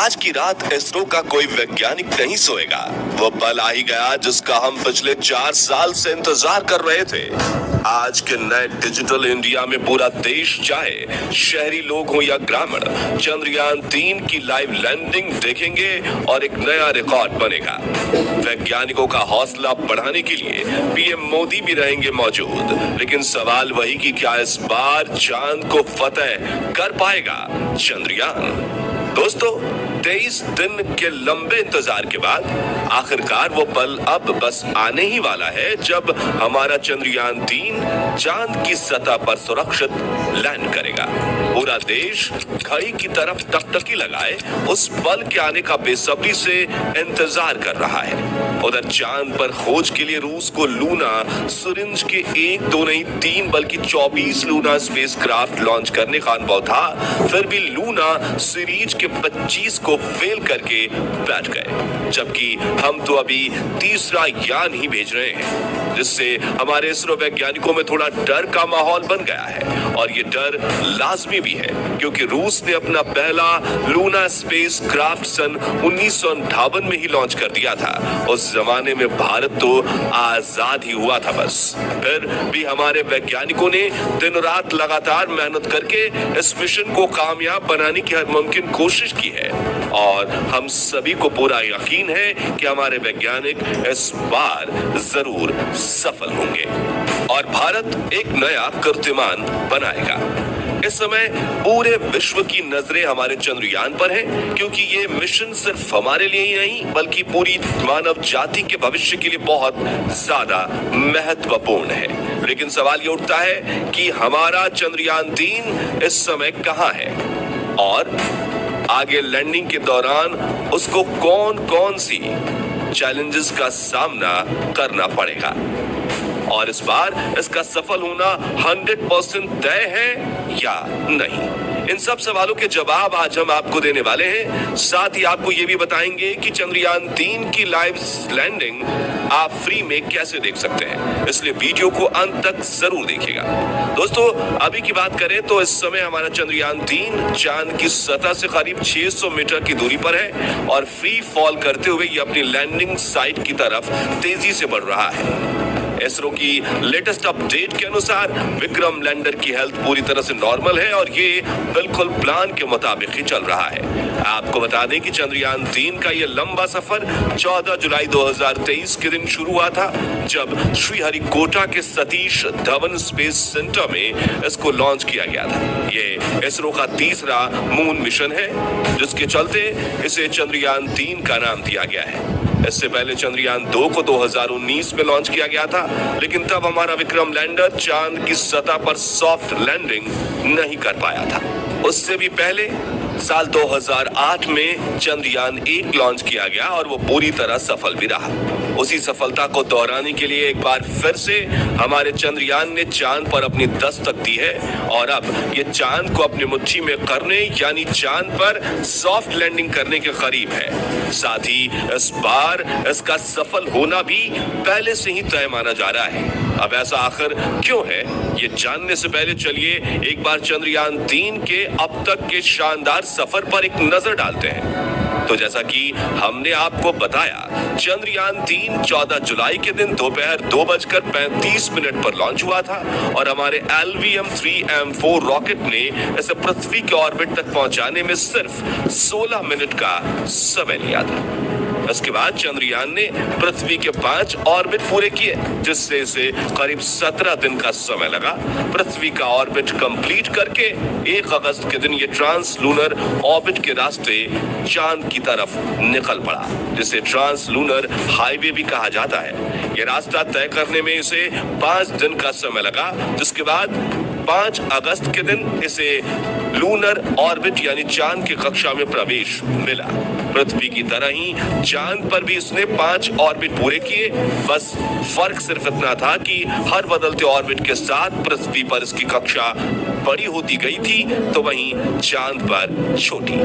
आज की रात इसरो का कोई वैज्ञानिक नहीं सोएगा। वो पल आ ही गया जिसका हम पिछले 4 साल से इंतजार कर रहे थे। आज के नए डिजिटल इंडिया में पूरा देश, चाहे शहरी लोग हो या ग्रामीण, चंद्रयान 3 की लाइव लैंडिंग देखेंगे और एक नया रिकॉर्ड बनेगा। वैज्ञानिकों का हौसला बढ़ाने के लिए पीएम मोदी भी रहेंगे मौजूद, लेकिन सवाल वही कि क्या इस बार चांद को फतेह कर पाएगा चंद्रयान। दोस्तों, 23 दिन के लंबे इंतजार के बाद आखिरकार वो पल अब बस आने ही वाला है जब हमारा चंद्रयान 3 चांद की सतह पर सुरक्षित लैंड करेगा। पूरा देश घड़ी की तरफ टकटकी लगाए उस पल के आने का बेसब्री से इंतजार कर रहा है। उधर चांद पर खोज के लिए रूस को लूना सुरिंज के 1, 2 नहीं 3 बल्कि 24 लूना स्पेसक्राफ्ट लॉन्च करने का अनुभव था। फिर भी लूना सीरीज के 25 को फेल करके बैठ गए, जबकि हम तो अभी तीसरा यान ही भेज रहे हैं, जिससे हमारे इसरो वैज्ञानिकों में थोड़ा डर का माहौल बन गया है। और ये डर लाजमी भी है, क्योंकि रूस ने अपना पहला लूना स्पेसक्राफ्ट सन 1958 में ही लॉन्च कर दिया था। उस जमाने में भारत तो आजाद ही हुआ था बस। फिर भी हमारे वैज्ञानिकों ने दिन रात लगातार मेहनत करके इस मिशन को कामयाब बनाने की हर मुमकिन कोशिश की है, और हम सभी को पूरा यकीन है कि हमारे वैज्ञानिक इस बार जरूर सफल होंगे और भारत एक नया कीर्तिमान बनाएगा। इस समय पूरे विश्व की नजरें हमारे चंद्रयान पर हैं, क्योंकि ये मिशन सिर्फ हमारे लिए ही नहीं बल्कि पूरी मानव जाति के भविष्य के लिए बहुत ज्यादा महत्वपूर्ण है। लेकिन सवाल ये उठता है कि हमारा चंद्रयान 3 इस समय कहां है और आगे लैंडिंग के दौरान उसको कौन कौन सी चैलेंजेस का सामना करना पड़ेगा, और इस बार इसका सफल होना 100% तय है या नहीं। इन सब सवालों के जवाब आज हम आपको देने वाले हैं। साथ ही आपको ये भी बताएंगे कि चंद्रयान 3 की लाइव लैंडिंग आप फ्री में कैसे देख सकते हैं, इसलिए वीडियो को अंत तक जरूर देखिएगा। दोस्तों, अभी की बात करें तो इस समय हमारा चंद्रयान 3 चांद की सतह से करीब 600 मीटर की दूरी पर है और फ्री फॉल करते हुए ये अपनी लैंडिंग साइट की तरफ तेजी से बढ़ रहा है। इसरो की लेटेस्ट अपडेट के अनुसार विक्रम लैंडर की हेल्थ पूरी तरह से नॉर्मल है और ये बिल्कुल प्लान के मुताबिक ही चल रहा है। आपको बता दें कि चंद्रयान 3 का ये लंबा सफर 14 जुलाई 2023 के दिन शुरू हुआ था, जब श्रीहरिकोटा के सतीश धवन स्पेस सेंटर में इसको लॉन्च किया गया था। ये इसरो का तीसरा मून मिशन है, जिसके चलते इसे चंद्रयान 3 का नाम दिया गया है। इससे पहले चंद्रयान 2 को 2019 में लॉन्च किया गया था, लेकिन तब हमारा विक्रम लैंडर चांद की सतह पर सॉफ्ट लैंडिंग नहीं कर पाया था। उससे भी पहले साल 2008 में चंद्रयान 1 लॉन्च किया गया और वो पूरी तरह सफल भी रहा। उसी सफलता को दोहराने के लिए एक बार फिर से हमारे चंद्रयान ने चांद पर अपनी दस्तक दी है और अब ये चांद को अपनी मुट्ठी में करने यानी चांद पर सॉफ्ट लैंडिंग करने के करीब है। साथ ही इस बार इसका सफल होना भी पहले से ही तय माना जा रहा है। अब ऐसा आखिर क्यों है, ये जानने से पहले चलिए एक बार चंद्रयान 3 के अब तक के शानदार सफर पर एक नजर डालते हैं। तो जैसा कि हमने आपको बताया, चंद्रयान 3 14 जुलाई के दिन दोपहर 2:35 पर लॉन्च हुआ था और हमारे LVM-3M4 रॉकेट ने इसे पृथ्वी के ऑर्बिट तक पहुंचाने में सिर्फ 16 मिनट का समय लिया था। इसके बाद चंद्रयान ने पृथ्वी के 5 ऑर्बिट पूरे किए, जिससे इसे करीब 17 दिन का समय लगा। पृथ्वी का ऑर्बिट कंप्लीट करके 1 अगस्त के दिन ये ट्रांस लूनर ऑर्बिट के रास्ते चांद की तरफ निकल पड़ा, जिसे ट्रांस लूनर हाईवे भी कहा जाता है। ये रास्ता तय करने में इसे 5 दिन का समय लगा, जिसके बाद 5 अगस्त के दिन इसे लूनर ऑर्बिट यानी चांद की कक्षा में प्रवेश मिला। पृथ्वी की तरह ही चांद पर भी इसने 5 ऑर्बिट पूरे किए। बस फर्क सिर्फ इतना था कि हर बदलते ऑर्बिट के साथ पृथ्वी पर इसकी कक्षा बड़ी होती गई थी, तो वहीं चांद पर छोटी।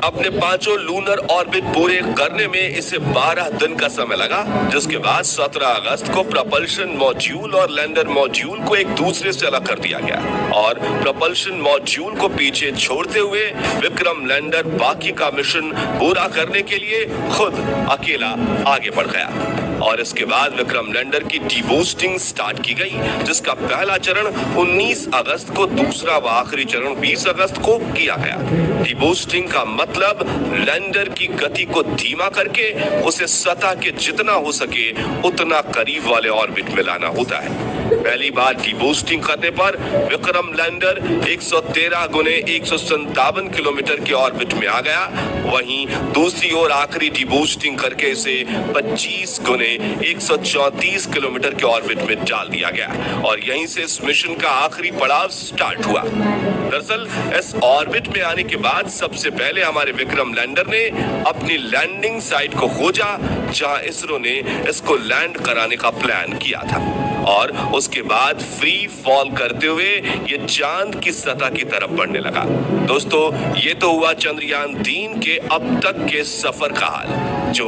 अपने 5 लूनर ऑर्बिट पूरे करने में इसे 12 दिन का समय लगा, जिसके बाद 17 अगस्त को propulsion मॉड्यूल और लैंडर मॉड्यूल को एक दूसरे से अलग कर दिया गया और propulsion मॉड्यूल को पीछे पीछे छोड़ते हुए विक्रम लैंडर बाकी का मिशन पूरा करने के लिए खुद अकेला आगे बढ़ गया और इसके बाद विक्रम लैंडर की डीबूस्टिंग स्टार्ट की गई, जिसका पहला चरण 19 अगस्त को, दूसरा व आखिरी चरण 20 अगस्त को किया गया। डीबूस्टिंग का मतलब लैंडर की गति को धीमा करके उसे सतह के जितना हो सके उतना करीब वाले ऑर्बिट में लाना होता है। पहली बार डीबूस्टिंग करने पर विक्रम लैंडर 113 गुने 157 किलोमीटर के ऑर्बिट में आ गया। वहीं दूसरी ओर आखिरी डीबूस्टिंग करके इसे 25 गुने 134 किलोमीटर के ऑर्बिट में डाल दिया गया और यहीं से इस मिशन का आखिरी पड़ाव स्टार्ट हुआ। दरअसल इस ऑर्बिट में आने के बाद सबसे पहले हमारे विक्रम लैंडर ने अपनी लैंडिंग साइट को खोजा, जहां इसरो ने इसको लैंड कराने का प्लान किया था और उसके बाद फ्री फॉल करते हुए ये चांद की सतह की तरफ बढ़ने लगा। दोस्तों, ये तो हुआ चंद्रयान 3 के अब तक के सफर का हाल, जो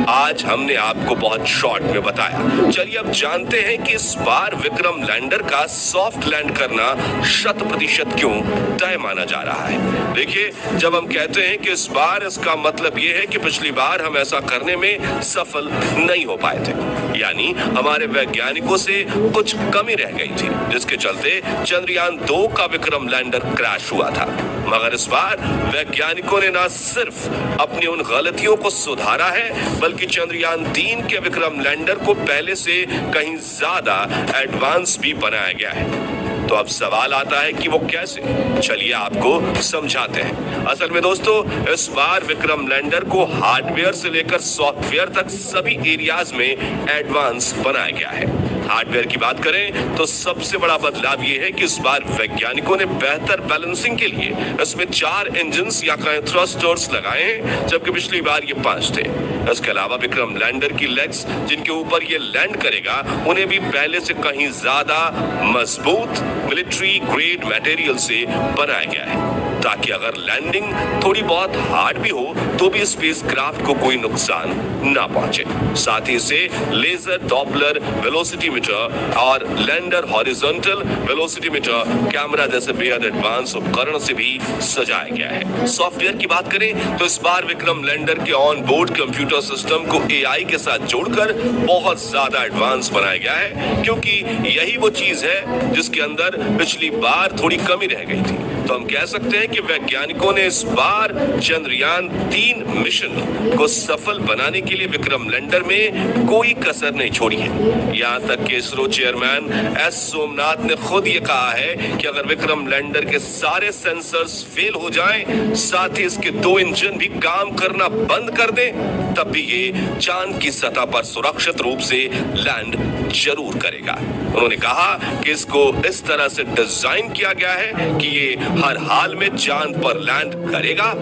आज हमने आपको बहुत शॉर्ट में बताया। चलिए अब जानते हैं कि इस बार विक्रम लैंडर का सॉफ्ट लैंड करना 100% क्यों तय माना जा रहा है। देखिए, जब हम कहते हैं कि इस बार, इसका मतलब ये है कि पिछली बार हम ऐसा करने में सफल नहीं हो पाए थे, यानी हमारे वैज्ञानिकों से कुछ कमी रह गई थी, जिसके चलते चंद्रयान 2 का विक्रम लैंडर क्रैश हुआ था। मगर इस बार वैज्ञानिकों ने न सिर्फ अपनी उन गलतियों को सुधारा है, बल्कि चंद्रयान 3 के विक्रम लैंडर को पहले से कहीं ज्यादा एडवांस भी बनाया गया है। तो अब सवाल आता है कि वो कैसे? चलिए आपको समझाते हैं। असल में दोस्तों, इस बार विक्रम लैंडर को हार्डवेयर से लेकर सॉफ्टवेयर तक सभी एरियाज में एडवांस बनाया गया है। हार्डवेयर की बात करें तो सबसे बड़ा बदलाव ये है कि इस बार वैज्ञानिकों ने बेहतर बैलेंसिंग के लिए इसमें 4 इंजन्स या कहें थ्रस्टर्स लगाए हैं, जबकि पिछली बार ये 5 थे। इसके अलावा विक्रम लैंडर की लेग्स जिनके ऊपर ये लैंड करेगा, उन्हें भी पहले से कहीं ज्यादा मजबूत मिलिट्री ग्रेड मटेरियल से बनाया गया है, ताकि अगर लैंडिंग थोड़ी बहुत हार्ड भी हो तो भी स्पेसक्राफ्ट को कोई नुकसान ना पहुंचे। साथ ही इसे लेजर डॉपलर वेलोसिटी मीटर और lander horizontal velocity meter camera जैसे बेहद एडवांस उपकरण से भी सजाया गया है। सॉफ्टवेयर की बात करें तो इस बार विक्रम लैंडर के ऑन बोर्ड कंप्यूटर सिस्टम को एआई के साथ जोड़कर बहुत ज्यादा एडवांस बनाया गया है, क्योंकि यही वो चीज है जिसके अंदर पिछली बार थोड़ी कमी रह गई थी। तो हम कह सकते हैं कि वैज्ञानिकों ने इस बार चंद्रयान 3 मिशन को सफल बनाने के लिए विक्रम लैंडर में कोई कसर नहीं छोड़ी है। यहाँ तक कि इसरो चेयरमैन एस सोमनाथ ने खुद ये कहा है कि अगर विक्रम लैंडर के सारे सेंसर्स फेल हो जाएं, साथ ही इसके 2 इंजन भी काम करना बंद कर दें, तब भी ये चांद की सतह पर सुरक्षित रूप से लैंड जरूर करेगा। उन्होंने कहा कि इसको इस तरह से डिजाइन किया गया है कि ये हर हाल में चांद पर लैंड करेगा।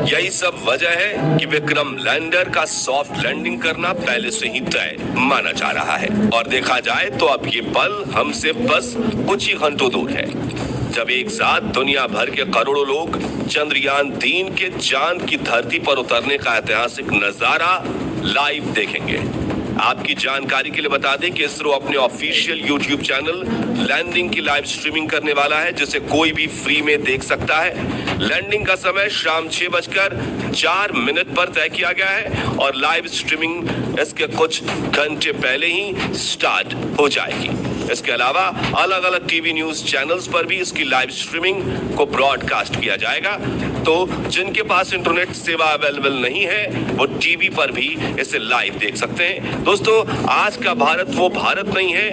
यही सब वजह है कि विक्रम लैंडर का सॉफ्ट लैंडिंग करना पहले से ही तय माना जा रहा है। और देखा जाए तो अब ये पल हमसे बस कुछ ही घंटों दूर है, जब एक साथ दुनिया भर के करोड़ों लोग चंद्रयान 3 के चांद की धरती पर उतरने का ऐतिहासिक नजारा लाइव देखेंगे। आपकी जानकारी के लिए बता दें कि इसरो अपने ऑफिशियल यूट्यूब चैनल लैंडिंग की लाइव स्ट्रीमिंग करने वाला है, जिसे कोई भी फ्री में देख सकता है। लैंडिंग का समय शाम 6:04 पर तय किया गया है और लाइव स्ट्रीमिंग इसके कुछ घंटे पहले ही स्टार्ट हो जाएगी। इसके अलावा अलग अलग टीवी न्यूज चैनल्स पर भी इसकी लाइव स्ट्रीमिंग को ब्रॉडकास्ट किया जाएगा। तो जिनके पास इंटरनेट सेवा अवेलेबल नहीं है, वो टीवी पर भी इसे लाइव देख सकते हैं। दोस्तों, आज का भारत वो भारत नहीं है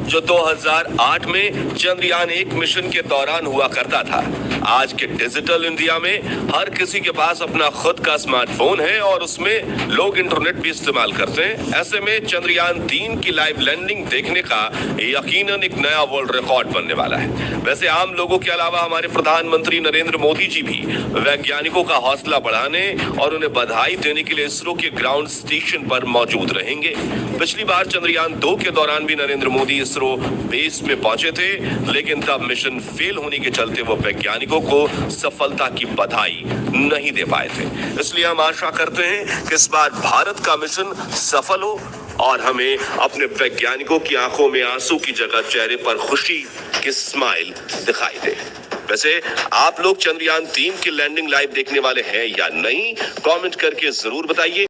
जो 2008 में चंद्रयान 1 मिशन के दौरान हुआ करता था। आज के डिजिटल इंडिया में हर किसी के पास अपना खुद का स्मार्टफोन है और उसमें लोग इंटरनेट भी इस्तेमाल करते हैं। ऐसे में चंद्रयान 3 की लाइव लैंडिंग देखने का यकीनन एक नया वर्ल्ड रिकॉर्ड बनने वाला है। वैसे आम लोगों के अलावा हमारे प्रधानमंत्री नरेंद्र मोदी जी भी वैज्ञानिकों का हौसला बढ़ाने और उन्हें बधाई देने के लिए इसरो के ग्राउंड स्टेशन पर मौजूद रहेंगे। पिछली बार चंद्रयान 2 के दौरान भी नरेंद्र मोदी इसरो बेस में पहुंचे थे, लेकिन तब मिशन फेल होने के चलते वो वैज्ञानिकों को सफलता की बधाई नहीं दे पाए थे। इसलिए हम आशा करते हैं कि इस बार भारत का मिशन सफल हो और हमें अपने वैज्ञानिकों की आंखों में आंसू की जगह चेहरे पर खुशी की स्माइल दिखाई दे। वैसे आप लोग चंद्रयान 3 की लैंडिंग लाइव देखने वाले हैं या नहीं, कमेंट करके जरूर बताइए।